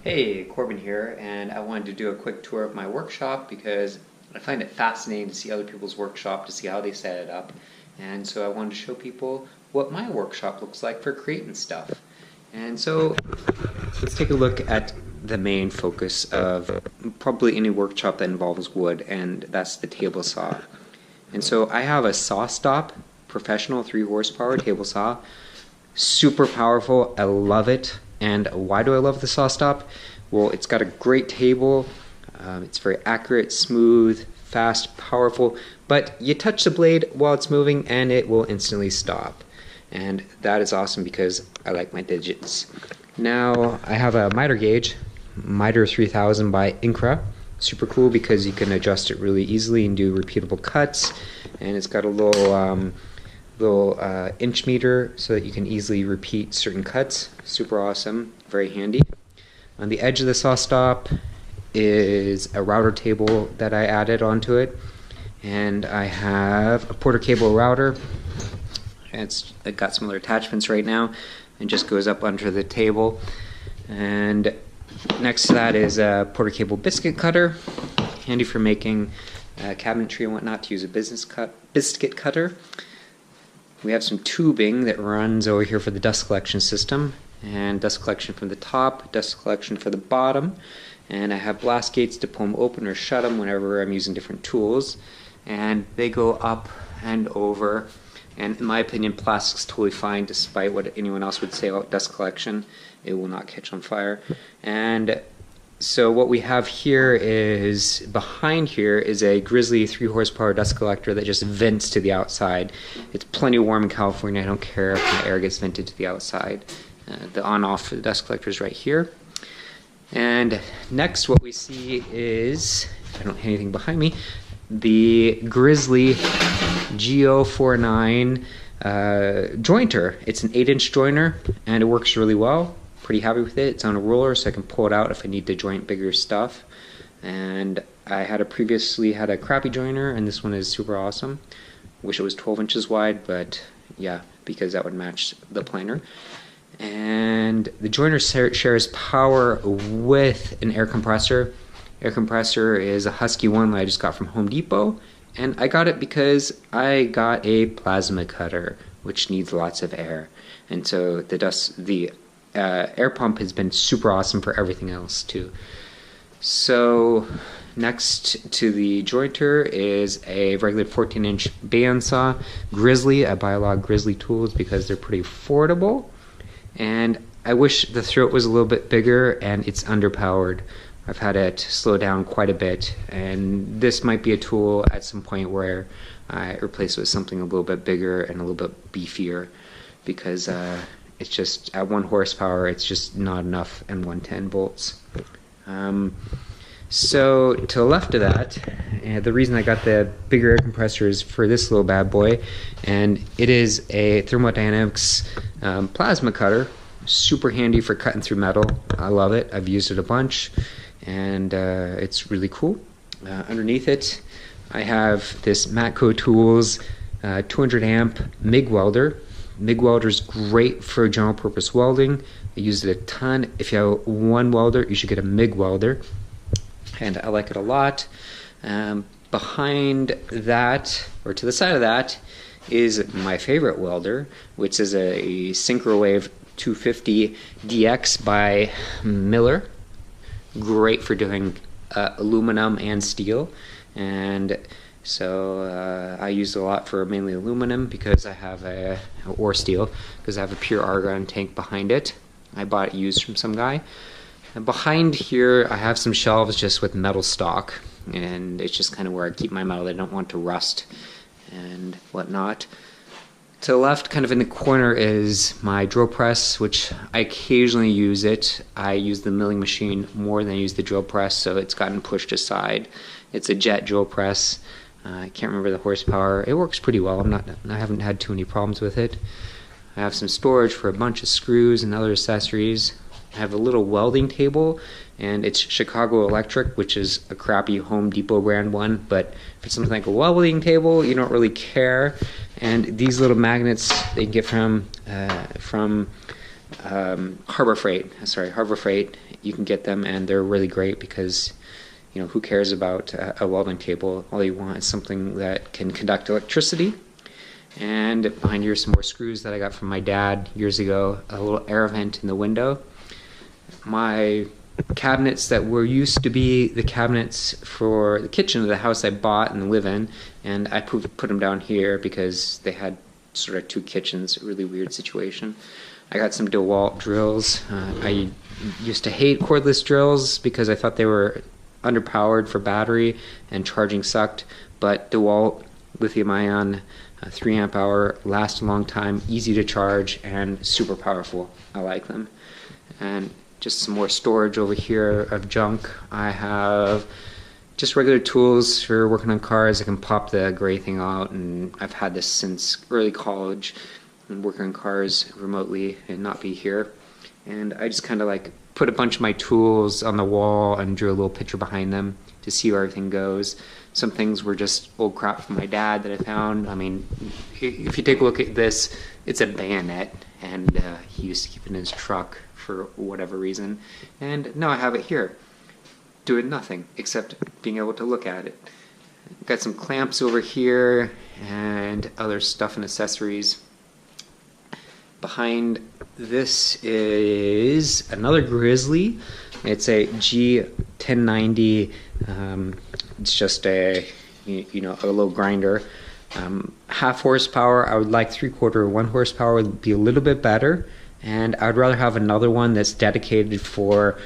Hey, Corbin here, and I wanted to do a quick tour of my workshop because I find it fascinating to see other people's workshop, to see how they set it up. And so I wanted to show people what my workshop looks like for creating stuff. And so let's take a look at the main focus of probably any workshop that involves wood, and that's the table saw. And so I have a SawStop professional 3 horsepower table saw. Super powerful, I love it. And why do I love the SawStop? Well, it's got a great table, it's very accurate, smooth, fast, powerful, but you touch the blade while it's moving and it will instantly stop. And that is awesome because I like my digits. Now I have a miter gauge, miter 3000 by Incra. Super cool because you can adjust it really easily and do repeatable cuts. And it's got a little inch meter so that you can easily repeat certain cuts. Super awesome, very handy. On the edge of the SawStop is a router table that I added onto it, and I have a Porter cable router. It got some other attachments right now and just goes up under the table. And next to that is a Porter cable biscuit cutter, handy for making cabinetry and whatnot, to use a biscuit cutter. We have some tubing that runs over here for the dust collection system, and dust collection from the top, dust collection for the bottom, and I have blast gates to pull them open or shut them whenever I'm using different tools, and they go up and over. And in my opinion, plastic's totally fine, despite what anyone else would say about dust collection. It will not catch on fire. And so what we have here is, behind here is a Grizzly 3 horsepower dust collector that just vents to the outside. It's plenty warm in California. I don't care if my air gets vented to the outside. The on-off for the dust collector is right here. And next what we see is, if I don't have anything behind me, the Grizzly G049 jointer. It's an 8-inch jointer and it works really well. Pretty happy with it. It's on a roller so I can pull it out if I need to joint bigger stuff. And I had previously had a crappy joiner, and this one is super awesome. Wish it was 12 inches wide, but yeah, because that would match the planer. And the joiner shares power with an air compressor. Air compressor is a Husky one that I just got from Home Depot, and I got it because I got a plasma cutter, which needs lots of air. And so the air pump has been super awesome for everything else too. So next to the jointer is a regular 14-inch bandsaw Grizzly. I buy a lot of Grizzly tools because they're pretty affordable, and I wish the throat was a little bit bigger, and it's underpowered. I've had it slow down quite a bit, and this might be a tool at some point where I replace it with something a little bit bigger and a little bit beefier, because it's just at 1 horsepower, it's just not enough, and 110 volts. So to the left of that, the reason I got the bigger air compressor is for this little bad boy, and it is a thermodynamics plasma cutter. Super handy for cutting through metal. I love it. I've used it a bunch, and it's really cool. Underneath it, I have this Matco Tools 200 amp MIG welder. MIG welder is great for general purpose welding. I use it a ton. If you have one welder, you should get a MIG welder, and I like it a lot. Behind that, or to the side of that, is my favorite welder, which is a Syncrowave 250 DX by Miller. Great for doing aluminum and steel, and so I use it a lot for mainly aluminum because I have or steel, because I have a pure argon tank behind it. I bought it used from some guy. And behind here I have some shelves just with metal stock, and it's just kind of where I keep my metal that I don't want to rust and whatnot. To the left, kind of in the corner, is my drill press, which I occasionally use it. I use the milling machine more than I use the drill press, so it's gotten pushed aside. It's a jet drill press. I can't remember the horsepower. It works pretty well. I haven't had too many problems with it. I have some storage for a bunch of screws and other accessories. I have a little welding table, and it's Chicago Electric, which is a crappy Home Depot brand one, but if it's something like a welding table, you don't really care. And these little magnets they get from Harbor Freight. You can get them, and they're really great because, you know, who cares about a welding table? All you want is something that can conduct electricity. And behind here are some more screws that I got from my dad years ago, a little air vent in the window. My cabinets that were used to be the cabinets for the kitchen of the house I bought and live in, and I put them down here because they had sort of two kitchens, a really weird situation. I got some DeWalt drills. I used to hate cordless drills because I thought they were underpowered for battery and charging sucked, but DeWalt lithium ion 3 amp hour last a long time, easy to charge, and super powerful. I like them. And just some more storage over here of junk. I have just regular tools for working on cars. I can pop the gray thing out, and I've had this since early college and working on cars remotely and not be here. And I just kind of like put a bunch of my tools on the wall and drew a little picture behind them to see where everything goes. Some things were just old crap from my dad that I found. I mean, if you take a look at this, it's a bayonet, and he used to keep it in his truck for whatever reason. And now I have it here, doing nothing except being able to look at it. Got some clamps over here and other stuff and accessories. Behind this is another Grizzly. It's a G1090. It's just a low grinder. Half horsepower. I would like 3/4 1 horsepower would be a little bit better, and I'd rather have another one that's dedicated for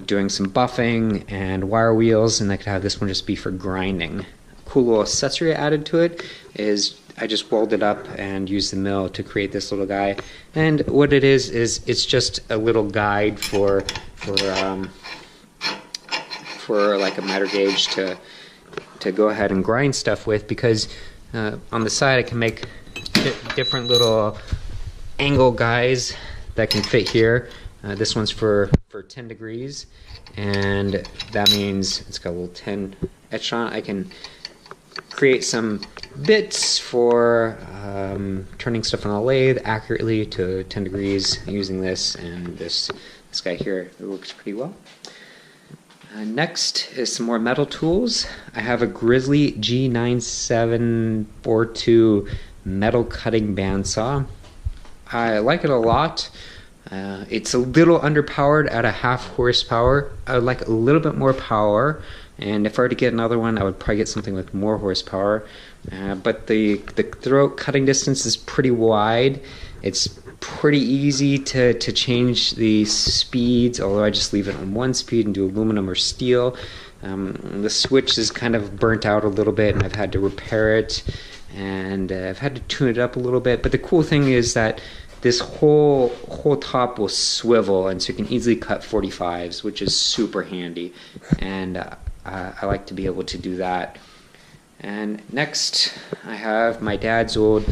doing some buffing and wire wheels, and I could have this one just be for grinding. Cool little accessory I added to it is I just welded up and used the mill to create this little guy. And what it is it's just a little guide for like a miter gauge to go ahead and grind stuff with, because on the side I can make different little angle guys that can fit here. This one's for 10 degrees, and that means it's got a little 10 etched on it. I can create some bits for turning stuff on the lathe accurately to 10 degrees using this, and this guy here. It works pretty well. Next is some more metal tools. I have a Grizzly G9742 metal cutting bandsaw. I like it a lot. It's a little underpowered at a half horsepower. I would like a little bit more power, and if I were to get another one, I would probably get something with more horsepower. But the throat cutting distance is pretty wide. It's pretty easy to change the speeds, although I just leave it on one speed and do aluminum or steel. The switch is kind of burnt out a little bit, and I've had to repair it, and I've had to tune it up a little bit. But the cool thing is that this whole top will swivel, and so you can easily cut 45s, which is super handy, and I like to be able to do that. And next I have my dad's old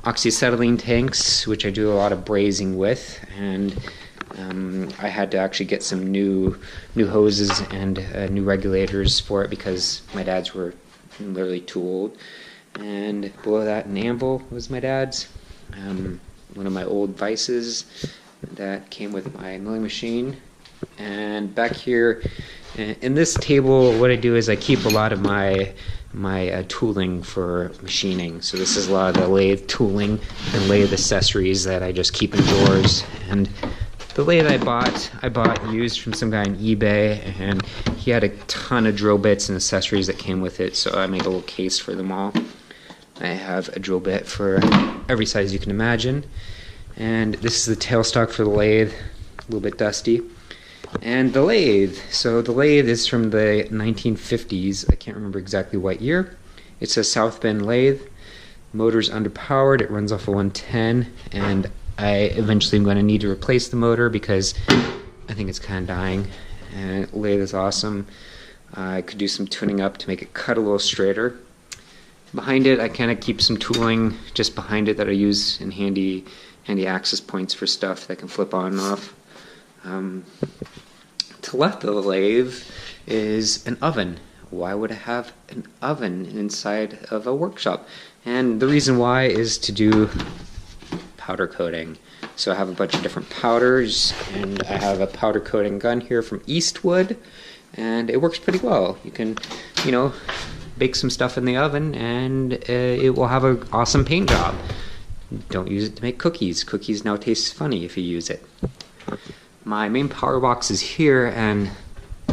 oxyacetylene tanks, which I do a lot of brazing with, and I had to actually get some new hoses and new regulators for it because my dad's were literally too old. And below that, an anvil was my dad's. One of my old vices that came with my milling machine. And back here in this table, what I do is I keep a lot of my tooling for machining. So this is a lot of the lathe tooling and lathe accessories that I just keep in drawers. And the lathe I bought used from some guy on eBay, and he had a ton of drill bits and accessories that came with it, so I made a little case for them all. I have a drill bit for every size you can imagine. And this is the tailstock for the lathe, a little bit dusty. And the lathe, so the lathe is from the 1950s. I can't remember exactly what year. It's a South Bend lathe. Motor's underpowered, it runs off a 110, and I eventually am going to need to replace the motor because I think it's kind of dying. And the lathe is awesome. I could do some tuning up to make it cut a little straighter. Behind it, I kind of keep some tooling just behind it that I use in handy access points for stuff that can flip on and off. To the left of the lathe is an oven. Why would I have an oven inside of a workshop? And the reason why is to do powder coating. So I have a bunch of different powders, and I have a powder coating gun here from Eastwood, and it works pretty well. You can, bake some stuff in the oven, and it will have an awesome paint job. Don't use it to make cookies. Cookies now taste funny if you use it. My main power box is here, and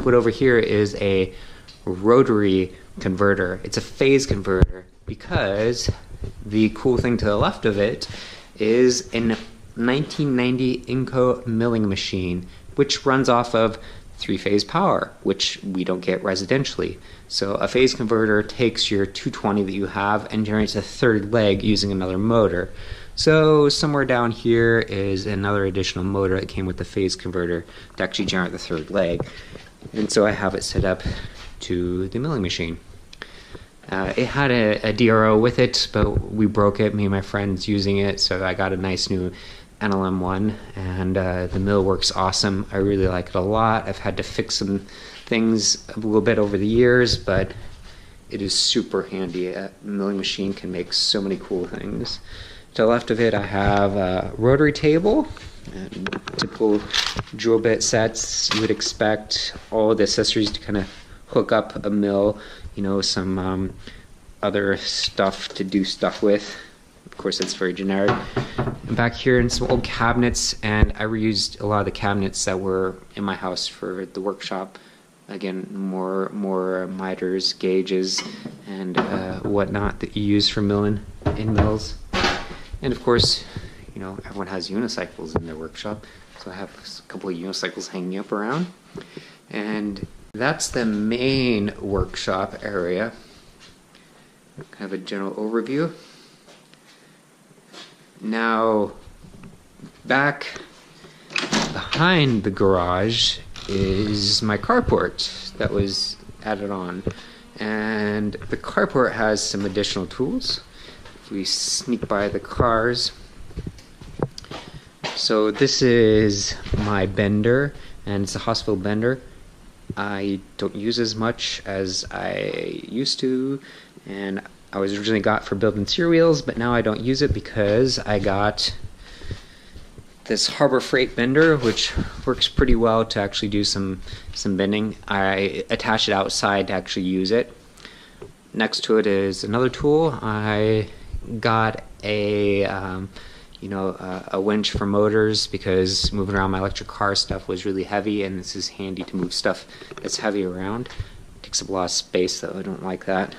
what over here is a rotary converter. It's a phase converter because the cool thing to the left of it is a 1990 Inco milling machine, which runs off of three-phase power, which we don't get residentially. So a phase converter takes your 220 that you have and generates a third leg using another motor. So somewhere down here is another additional motor that came with the phase converter to actually generate the third leg. And so I have it set up to the milling machine. It had a DRO with it, but we broke it, me and my friends using it, so I got a nice new NLM one, and the mill works awesome. I really like it a lot. I've had to fix some things a little bit over the years, but it is super handy. A milling machine can make so many cool things. To the left of it, I have a rotary table, and typical drill bit sets. You would expect all the accessories to kind of hook up a mill, some other stuff to do stuff with. Of course, it's very generic. And back here in some old cabinets, and I reused a lot of the cabinets that were in my house for the workshop. Again, more miters, gauges, and whatnot that you use for milling in mills. And of course, everyone has unicycles in their workshop, so I have a couple of unicycles hanging up around. And that's the main workshop area. Kind of a general overview. Now, back behind the garage is my carport that was added on. And the carport has some additional tools. If we sneak by the cars. So this is my bender, and it's a hospital bender. I don't use as much as I used to, and I was originally got for building steer wheels, but now I don't use it because I got this Harbor Freight bender, which works pretty well to actually do some bending. I attach it outside to actually use it. Next to it is another tool. I got a winch for motors because moving around my electric car stuff was really heavy, and this is handy to move stuff that's heavy around. It takes up a lot of space, though I don't like that.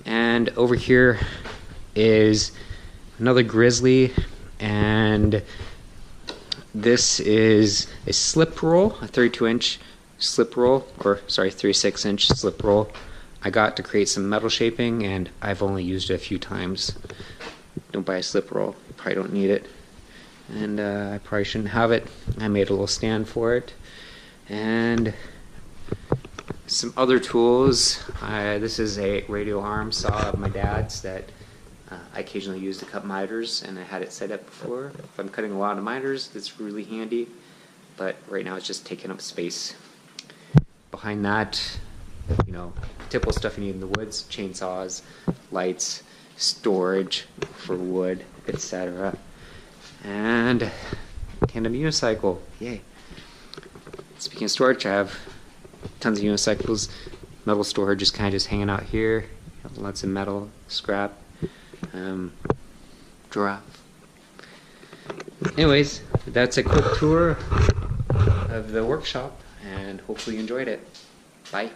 And over here is another Grizzly, and this is a slip roll, a 32-inch slip roll, 36-inch slip roll. I got to create some metal shaping, and I've only used it a few times. Don't buy a slip roll, you probably don't need it. And I probably shouldn't have it. I made a little stand for it. And some other tools. This is a radial arm saw of my dad's that I occasionally use to cut miters, and I had it set up before. If I'm cutting a lot of miters, that's really handy, but right now it's just taking up space. Behind that, typical stuff you need in the woods: chainsaws, lights, storage for wood, etc. And tandem unicycle, yay. Speaking of storage, I have tons of unicycles. Metal storage is kind of just hanging out here. Lots of metal, scrap, giraffe. Anyways, that's a quick tour of the workshop, and hopefully you enjoyed it. Bye.